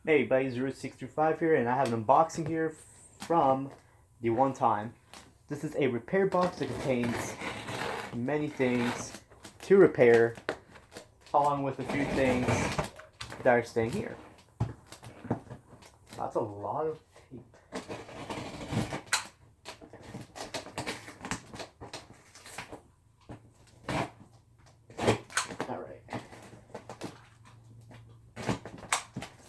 Hey, buddy, 065 here, and I have an unboxing here from the One Time. This is a repair box that contains many things to repair, along with a few things that are staying here. That's a lot of tape. Alright.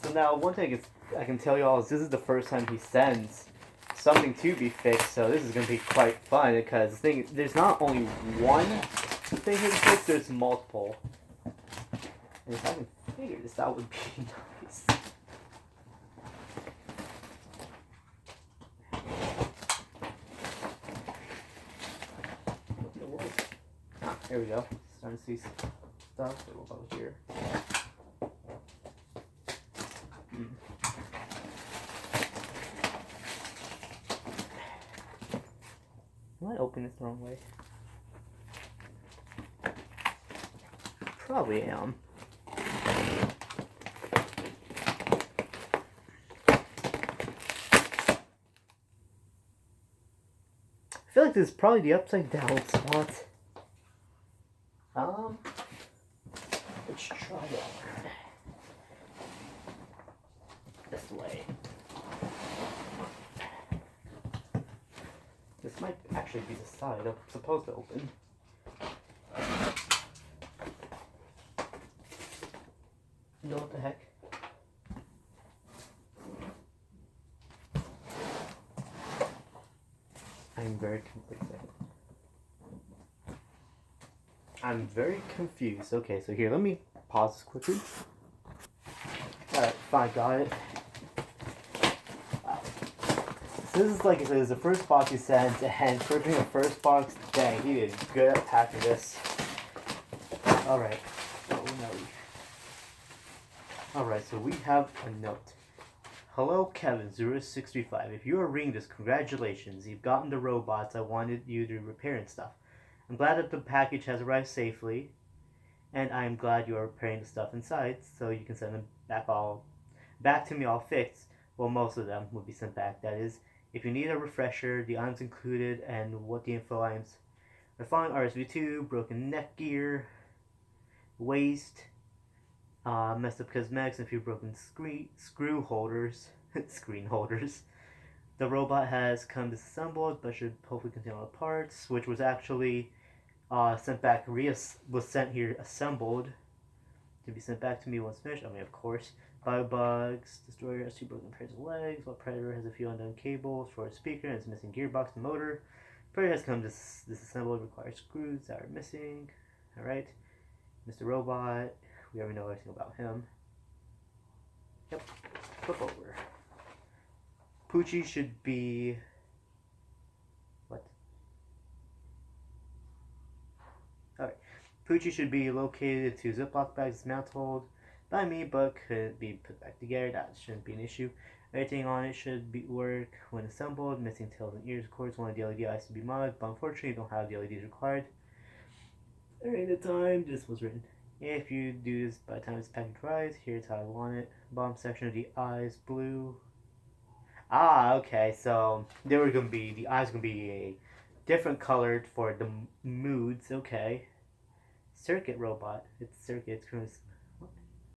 So now, one thing I can tell you all is this is the first time he sends something to be fixed, so this is going to be quite fun because there's not only one thing he can fix, there's multiple. And if I can figure this out, would be nice. What in the world? Ah, here we go. Starting to see stuff. We'll go here. Am I opening this the wrong way? Probably am. I feel like this is probably the upside down spot. Let's try it this way. This might actually be the side I'm supposed to open. No, what the heck? I'm very confused. I'm very confused. Okay, so here, let me pause this quickly. Alright, fine, got it. Wow. So this is, like I said, this is the first box he sent, and for being the first box, dang, he did good at packing this. Alright. Alright, so we have a note. Hello, Kevin065. If you are reading this, congratulations. You've gotten the robots I wanted you to repair and stuff. I'm glad that the package has arrived safely, and I'm glad you are repairing the stuff inside, so you can send them back to me all fixed. Well, most of them will be sent back, that is. If you need a refresher, the items included and what the info items are following RSV2, broken neck gear, waste, messed up cosmetics, and a few broken screw holders, screen holders. The robot has come disassembled, but should hopefully contain all the parts, which was actually sent back, was sent here assembled to be sent back to me once finished. I mean, of course. Biobugs, Destroyer has 2 broken pairs of legs, while Predator has a few undone cables for a speaker and is missing gearbox and motor. Predator has come disassembled, requires screws that are missing. Alright. Mr. Robot, we already know everything about him. Yep, flip over. Poochie should be... What? Alright. Poochie should be located to Ziploc bags dismantled by me, but could be put back together. That shouldn't be an issue. Everything on it should work when assembled. Missing tails and ears, of course, one of the LED eyes to be modded, but unfortunately you don't have the LEDs required. During the time this was written. If you do this by the time this package arrives, here's how I want it. Bottom section of the eyes, blue. Ah, okay, so they were gonna be, the eyes gonna be a different colored for the moods, okay. Circuit robot. It's circuit. It's